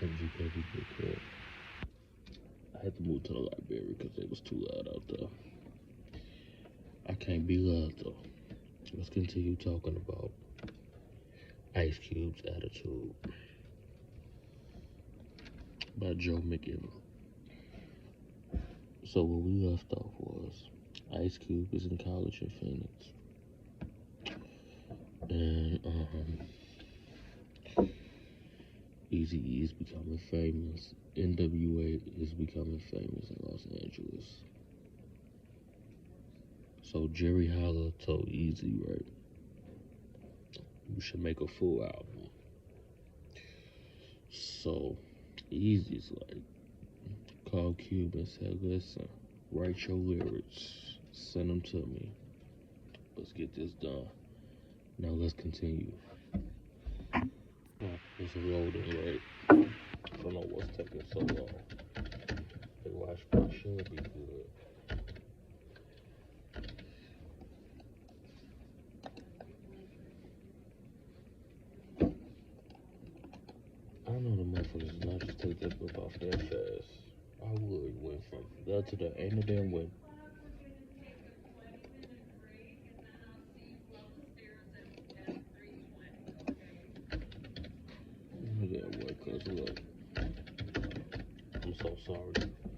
SMGK record. I had to move to the library because it was too loud out there. I can't be loud though. Let's continue talking about Ice Cube's Attitude by Joe McGivern. So where we left off was Ice Cube is in college in Phoenix. And Eazy-E is becoming famous. NWA is becoming famous in Los Angeles. So Jerry Holler told Eazy, right, you should make a full album. So Eazy's like, called Cube and said, listen, write your lyrics, send them to me. Let's get this done. Now let's continue. It's loading, right? I don't know what's taking so long. The watch part should be good. I know the motherfuckers not just take that book off that fast. I would went from that to the ain't no damn way. Ain't no damn way, cause look, I'm so sorry,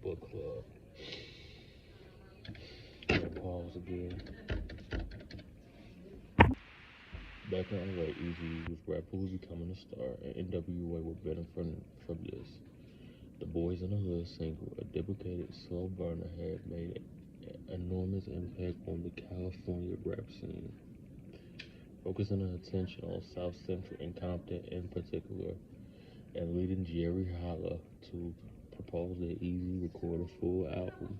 book club. Pause again. Back in LA, Eazy was rapper was becoming a star, and NWA would benefit from this. The Boys in the Hood single, a deprecated slow burner, had made an enormous impact on the California rap scene, focusing the attention on South Central and Compton in particular, and leading Jerry Holler to propose that Eazy record a full album.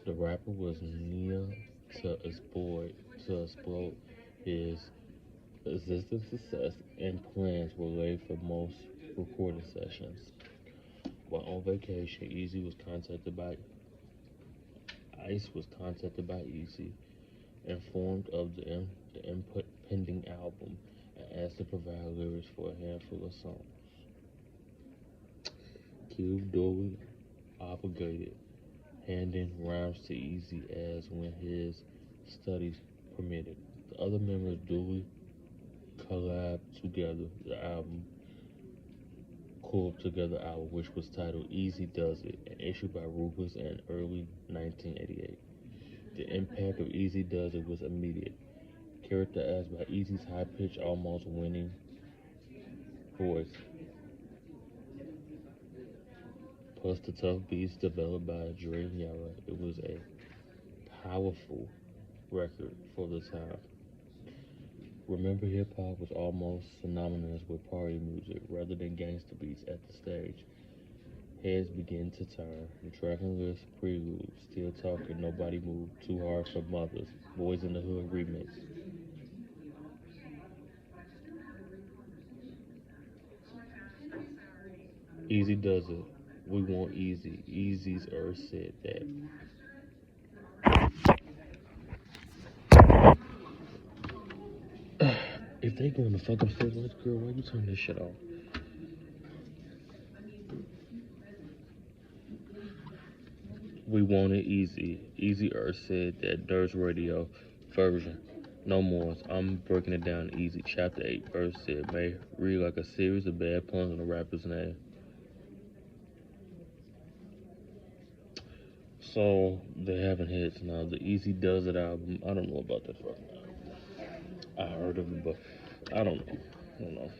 The rapper was near to explode his existing success, and plans were laid for most recording sessions. While on vacation, Ice was contacted by Eazy, informed of the impending album, and asked to provide lyrics for a handful of songs. Cube duly obligated, handing rhymes to Eazy as when his studies permitted. The other members duly collabed together the album, which was titled Eazy Does It, and issued by Rufus in early 1988. The impact of Eazy Does It was immediate, characterized by Eazy's high-pitched, almost winning voice, plus the tough beats developed by Dre and Yara. It was a powerful record for the time. Remember, hip hop was almost synonymous with party music rather than gangster beats at the stage. Heads began to turn. The Dragon List prelude, Still Talking, Nobody Moved, Too Hard for Mothers, Boys in the Hood remix. Eazy Does It. We Want Easy. Eazy's Earth said that. If they going to fuck upstairs, let's girl, why you turn this shit off? We Want It Easy. Easy Earth said that Dirt's Radio version. No more. I'm breaking it down easy. Chapter 8, verse 6 may read like a series of bad puns on a rapper's name. So they're having hits now. The Eazy Does It album. I don't know about that right now. I heard of it, but I don't know. I don't know.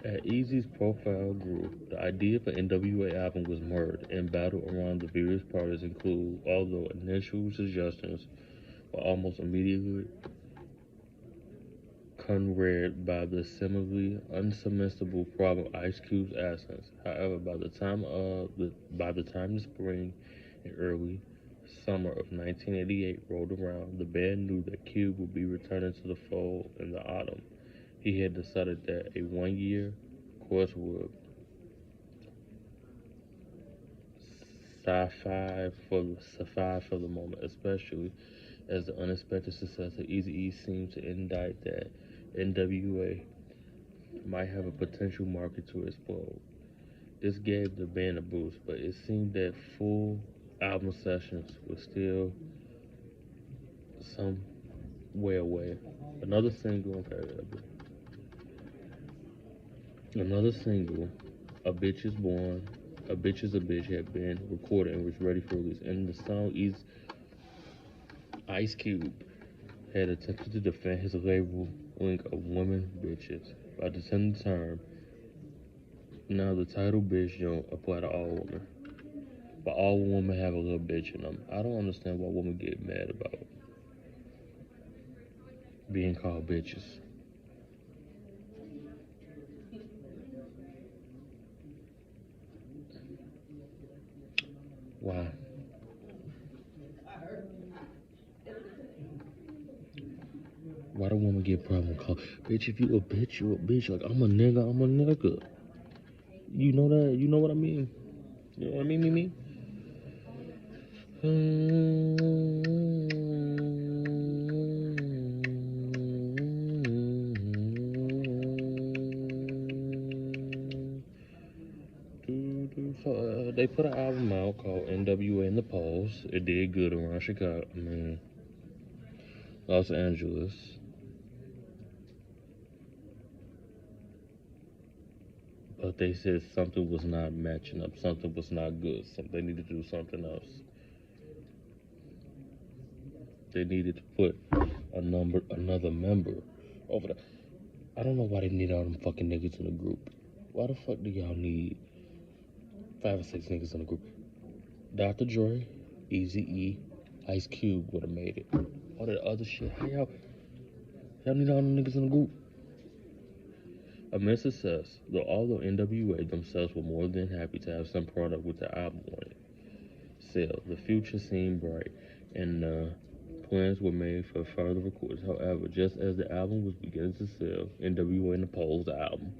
As Eazy's profile grew, the idea for NWA album was murdered, and battle around the various parties include, although initial suggestions were almost immediately conquered by the seemingly unsurmountable problem of Ice Cube's absence. However, by the time the spring and early summer of 1988 rolled around, the band knew that Cube would be returning to the fold in the autumn. He had decided that a one-year course would sci-fi for the moment, especially as the unexpected success of Eazy-E seemed to indicate that NWA might have a potential market to explode. This gave the band a boost, but it seemed that full album sessions were still some way away. Another single, another single, "A Bitch Is Born," "A Bitch Is a Bitch" had been recorded and was ready for release. And the song Ice Cube had attempted to defend his labeling of women bitches by defending the term. Now the title bitch don't apply to all women, but all women have a little bitch in them. I don't understand why women get mad about being called bitches. Why? Why do women get problem called bitch? If you a bitch, you a bitch. Like I'm a nigga, I'm a nigga. You know that? You know what I mean? You know what I mean? Me? So they put an album out called NWA in the Polls. It did good around Chicago. Los Angeles. But they said something was not matching up. Something was not good. They needed to do something else. They needed to put another member over there. I don't know why they need all them fucking niggas in the group. Why the fuck do y'all need 5 or 6 niggas in the group? Dr. Dre, Eazy-E, Ice Cube would have made it. All that other shit. How y'all need all them niggas in the group? Amid success, although NWA themselves were more than happy to have some product with the album on it. Still, the future seemed bright, and plans were made for further recordings. However, just as the album was beginning to sell, NWA in the Polls, the album,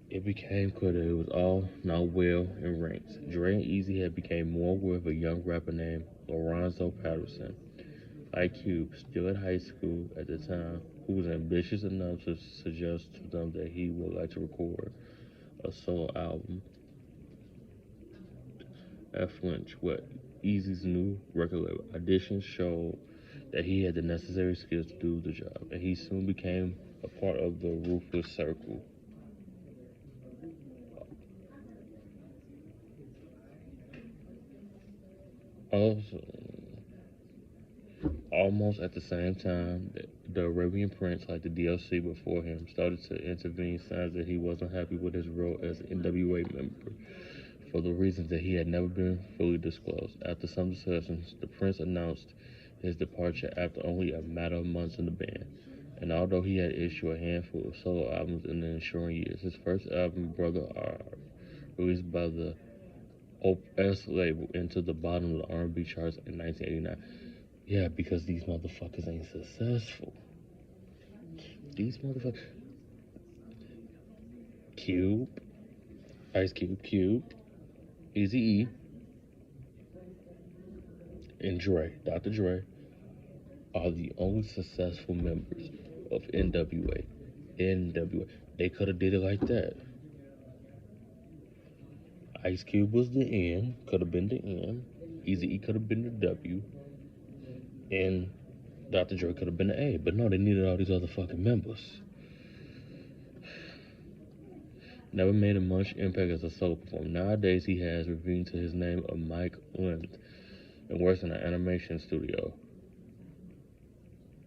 it became clear that it was all not well in ranks. Dre and Eazy had become more aware of a young rapper named Lorenzo Patterson. IQ, still at high school at the time, who was ambitious enough to suggest to them that he would like to record a solo album at Flinch. What Eazy's new record label auditions showed that he had the necessary skills to do the job, and he soon became a part of the Ruthless Circle. Also, almost at the same time, the Arabian Prince, like the DLC before him, started to intervene, signs that he wasn't happy with his role as an NWA member for the reasons that he had never been fully disclosed. After some discussions, the Prince announced his departure after only a matter of months in the band. And although he had issued a handful of solo albums in the ensuing years, his first album, Brother R, released by the OS label, entered the bottom of the R&B charts in 1989. Yeah, because these motherfuckers ain't successful. These motherfuckers. Cube, Ice Cube, Eazy-E, and Dr. Dre, are the only successful members of NWA. They could have did it like that. Ice Cube was the N, could have been the M. Eazy-E could have been the W, and Dr. Dre could have been the A. But no, they needed all these other fucking members. Never made a much impact as a solo performer. Nowadays, he has revealed to his name of Mike Lind and works in an animation studio.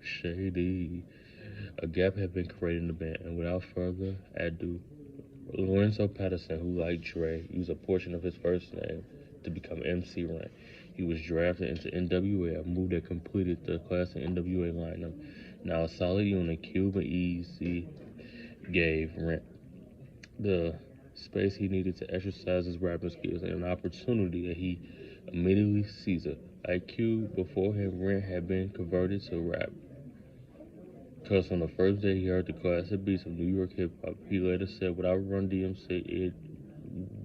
Shady. A gap had been created in the band, and without further ado, Lorenzo Patterson, who like Dre, used a portion of his first name to become MC Ren. He was drafted into NWA, a move that completed the classic NWA lineup. Now a solid unit, Cube and Eazy gave Ren the space he needed to exercise his rapping skills and an opportunity that he immediately seized. IQ before him, Ren had been converted to rap. Because on the first day he heard the classic beats of New York hip hop, he later said without Run DMC, it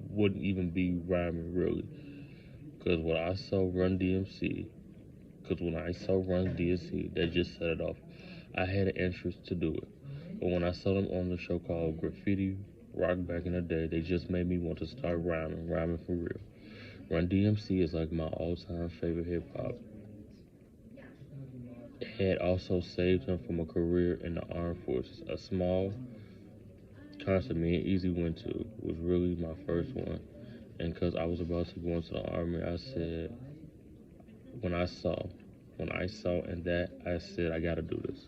wouldn't even be rhyming really. Because when I saw Run DMC, that just set it off. I had an interest to do it. But when I saw them on the show called Graffiti Rock back in the day, they just made me want to start rhyming for real. Run DMC is like my all-time favorite hip hop. It had also saved him from a career in the armed forces. A small concert me and Easy went to was really my first one. And because I was about to go into the army, I said, when I saw, I said, I gotta do this.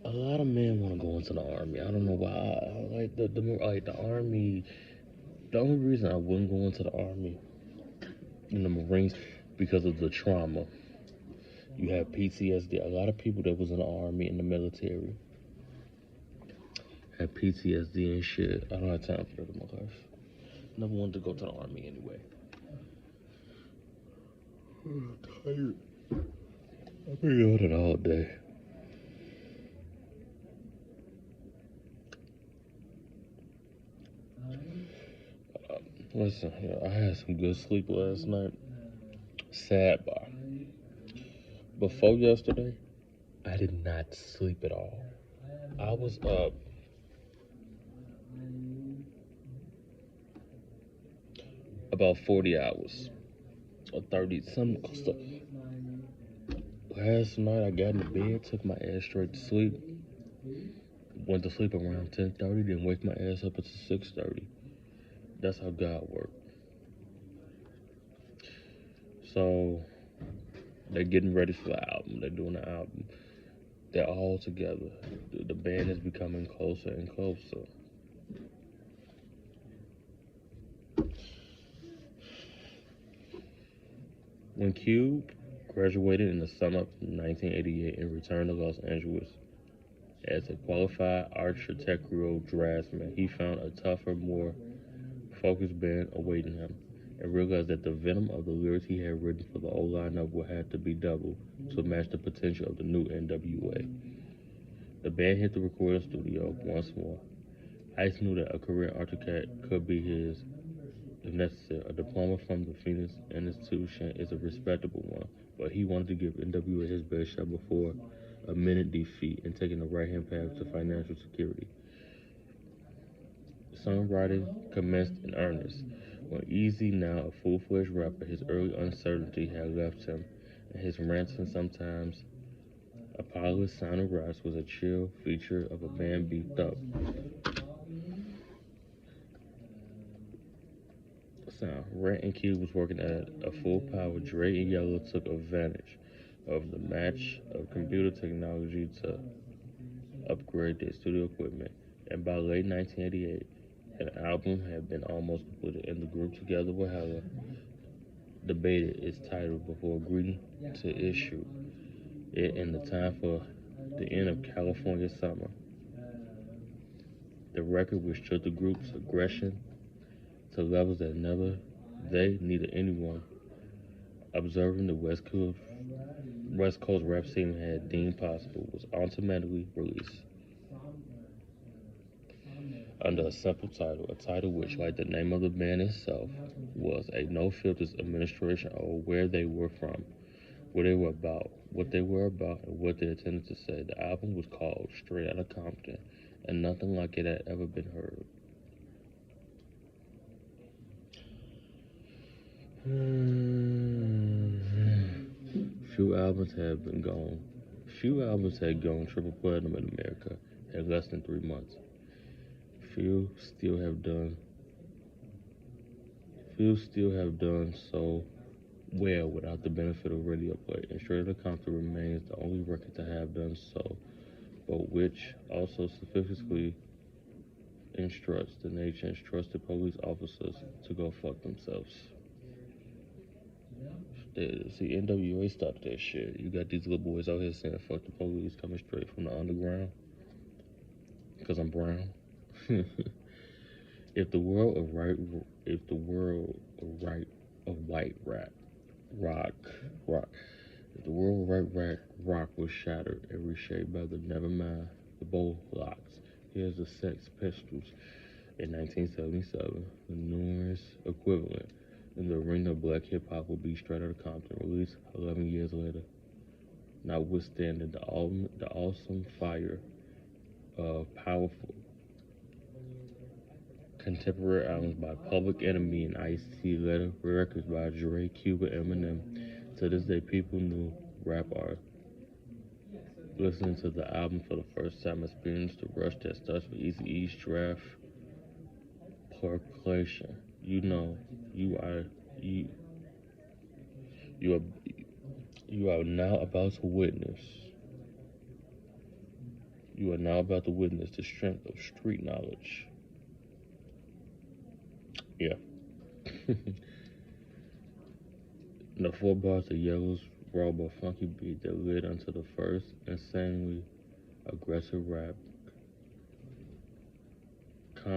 A lot of men want to go into the army. I don't know why. The army. The only reason I wouldn't go into the army in the Marines because of the trauma. You have PTSD. A lot of people that was in the army in the military have PTSD and shit. I don't have time for that in my life. Never wanted to go to the army anyway. I'm tired. I've been yawning all day. Listen, I had some good sleep last night. Sad bar. Before yesterday, I did not sleep at all. I was up about 40 hours or 30 some stuff. Last night I got in the bed, took my ass straight to sleep. Went to sleep around 10:30, then wake my ass up at 6:30. That's how God worked. So they're getting ready for the album. They're doing the album. They're all together. The band is becoming closer and closer. When Cube graduated in the summer of 1988 and returned to Los Angeles as a qualified architectural draftsman, he found a tougher, more focused band awaiting him and realized that the venom of the lyrics he had written for the old lineup would have to be doubled to match the potential of the new NWA. The band hit the recording studio once more. Ice knew that a career in architect could be his if necessary. A diploma from the Phoenix Institution is a respectable one, but he wanted to give NWA his best shot before a minute defeat and taking the right-hand path to financial security. Songwriting commenced in earnest. When Easy, now a full-fledged rapper, his early uncertainty had left him, and his ranting, sometimes Apollo's sounding raps was a chill feature of a band beefed up. Sound. Rent and Cube was working at a full power. Dre and Yellow took advantage of the match of computer technology to upgrade their studio equipment, and by late 1988, an album had been almost completed, and the group, together with Hella, debated its title before agreeing to issue it in the time for the end of California summer. The record which took the group's aggression to levels that neither they neither anyone observing the West Coast rap scene had deemed possible was automatically released under a simple title, a title which, like the name of the band itself, was a no filters administration of where they were from, what they were about, and what they intended to say. The album was called Straight Outta Compton, and nothing like it had ever been heard. Few albums had gone triple platinum in America in less than 3 months. Few still have done so well without the benefit of radio play, and Straight Outta Compton remains the only record to have done so, but which also specifically instructs the nation's trusted police officers to go fuck themselves. See, NWA stopped that shit. You got these little boys out here saying fuck the police coming straight from the underground because I'm brown. If the world of white rock was shattered and reshaped by the Nevermind, the Bullocks, here's the Sex Pistols in 1977, the numerous equivalent in the arena of black hip hop will be Straight Outta Compton, released 11 years later. Notwithstanding the awesome fire of powerful contemporary albums by Public Enemy and Ice-T, later records by Dre, Cuba, Eminem, to this day people knew rap art. Listening to the album for the first time experienced the rush that starts with Eazy-E's draft proclamation. You know, you are you you are you are now about to witness. You are now about to witness the strength of street knowledge. Yeah. The 4 bars of Yellow's raw but funky beat that led onto the first insanely aggressive rap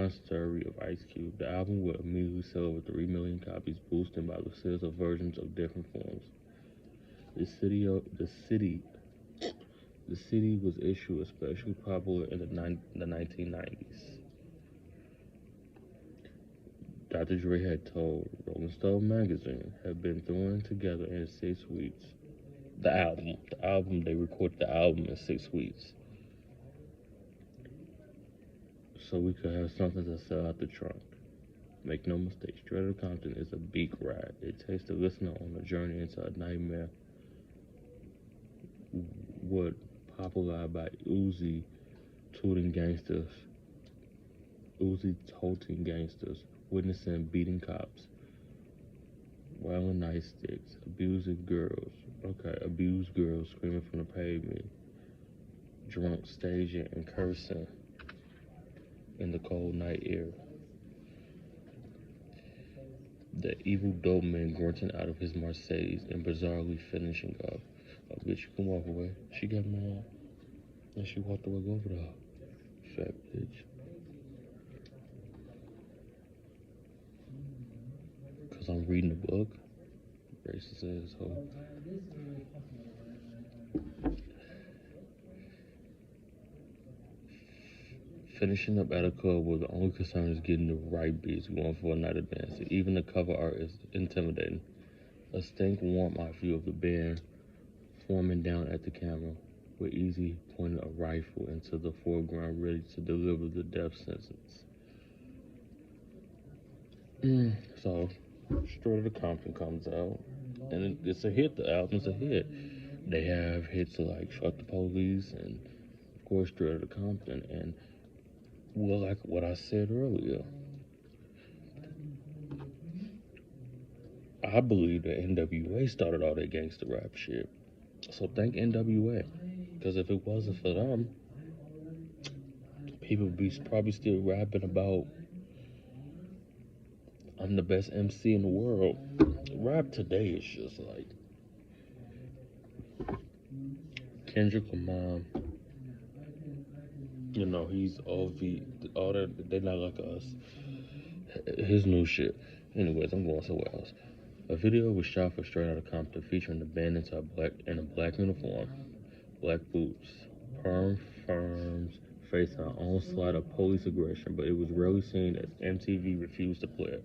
story of Ice Cube. The album would immediately sell over 3 million copies, boosted by the sales of versions of different forms. The city was issued especially popular in the 1990s. Dr. Dre had told Rolling Stone magazine had been thrown together in 6 weeks. The album, they recorded the album in 6 weeks. So we could have something to sell out the trunk. Make no mistake, Straight Outta Compton is a beat ride. It takes the listener on a journey into a nightmare. What popularized by Uzi toting gangsters, witnessing beating cops, wielding nightsticks, abused girls screaming from the pavement, drunk staging and cursing in the cold night air. The evil dope man grunting out of his Mercedes and bizarrely finishing up. Oh, bitch, you can walk away. She got mad. And she walked away over there. Fat bitch. Because I'm reading the book. Racist asshole. Finishing up at a club where the only concern is getting the right beats going for a night of dancing. Even the cover art is intimidating. A stank warm-eye view of the band forming down at the camera, with Eazy pointing a rifle into the foreground ready to deliver the death sentence. So, Straight Outta Compton comes out, and it's a hit. The album's a hit. They have hits like Fuck the Police and, of course, Straight Outta Compton. And, well, like what I said earlier, I believe that NWA started all that gangster rap shit. So thank NWA, because if it wasn't for them, people would be probably still rapping about I'm the best MC in the world. Rap today is just like Kendrick Lamar. You know, he's all that. They're not like us. His new shit. Anyways, I'm going somewhere else. A video was shot for Straight Outta Compton featuring the band in a black uniform, black boots, perm firms facing an onslaught of police aggression, but it was rarely seen as MTV refused to play it,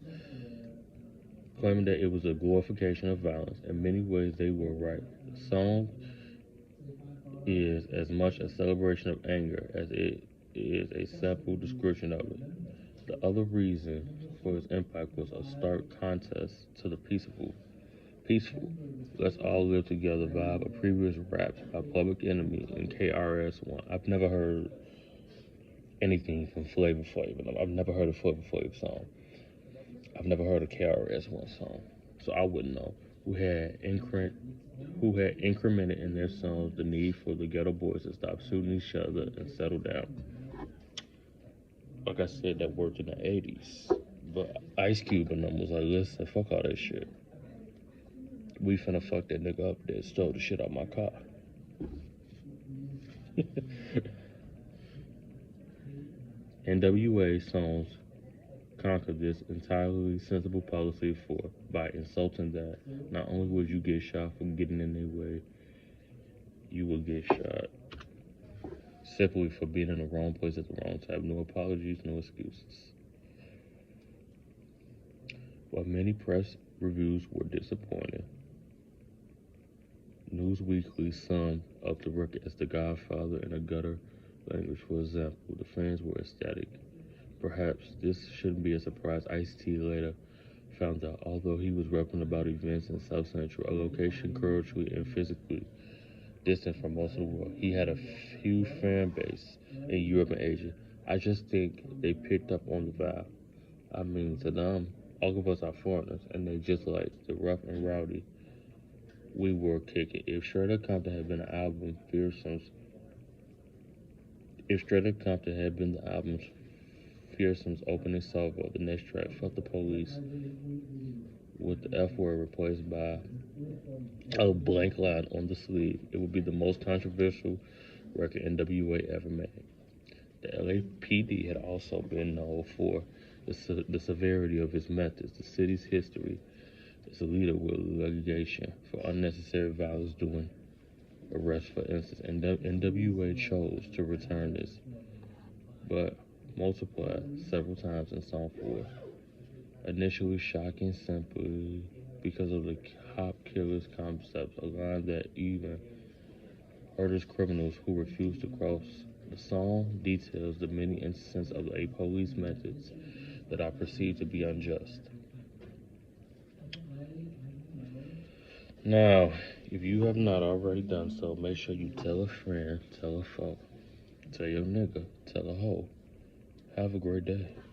claiming that it was a glorification of violence. In many ways, they were right. The song is as much a celebration of anger as it is a simple description of it. The other reason for its impact was a stark contrast to the peaceful, Let's All Live Together vibe of previous raps by Public Enemy and KRS-One. I've never heard anything from Flavor Flav. I've never heard a Flavor Flav song. I've never heard a KRS-One song, so I wouldn't know. Who had incremented in their songs the need for the ghetto boys to stop shooting each other and settle down. Like I said, that worked in the 80s. But Ice Cube and them was like, listen, fuck all that shit. We finna fuck that nigga up that stole the shit out my car. NWA songs conquered this entirely sensible policy by insulting that not only would you get shot for getting in their way, you would get shot simply for being in the wrong place at the wrong time. No apologies, no excuses. While many press reviews were disappointing. Newsweekly summed up the record as The Godfather in a gutter language, for example. The fans were ecstatic. Perhaps this shouldn't be a surprise. Ice-T later found out, although he was rapping about events in South Central, a location culturally and physically distant from most of the world, he had a huge fan base in Europe and Asia. I just think they picked up on the vibe. I mean, to them, all of us are foreigners, and they just like the rough and rowdy we were kicking. If Straight Compton had been the album's Fearsome's opening salvo, the next track, Fuck the Police, with the F word replaced by a blank line on the sleeve, it would be the most controversial record NWA ever made. The LAPD had also been known for the severity of its methods. The city's history is a leader with litigation for unnecessary violence during arrests, for instance, and NWA chose to return this, but multiplied several times in Song 4. Initially shocking simply because of the cop killer's concept, a line that even hurdles criminals who refuse to cross. The song details the many instances of a police methods that are perceived to be unjust. Now, if you have not already done so, make sure you tell a friend, tell a foe, tell your nigga, tell a hoe. Have a great day.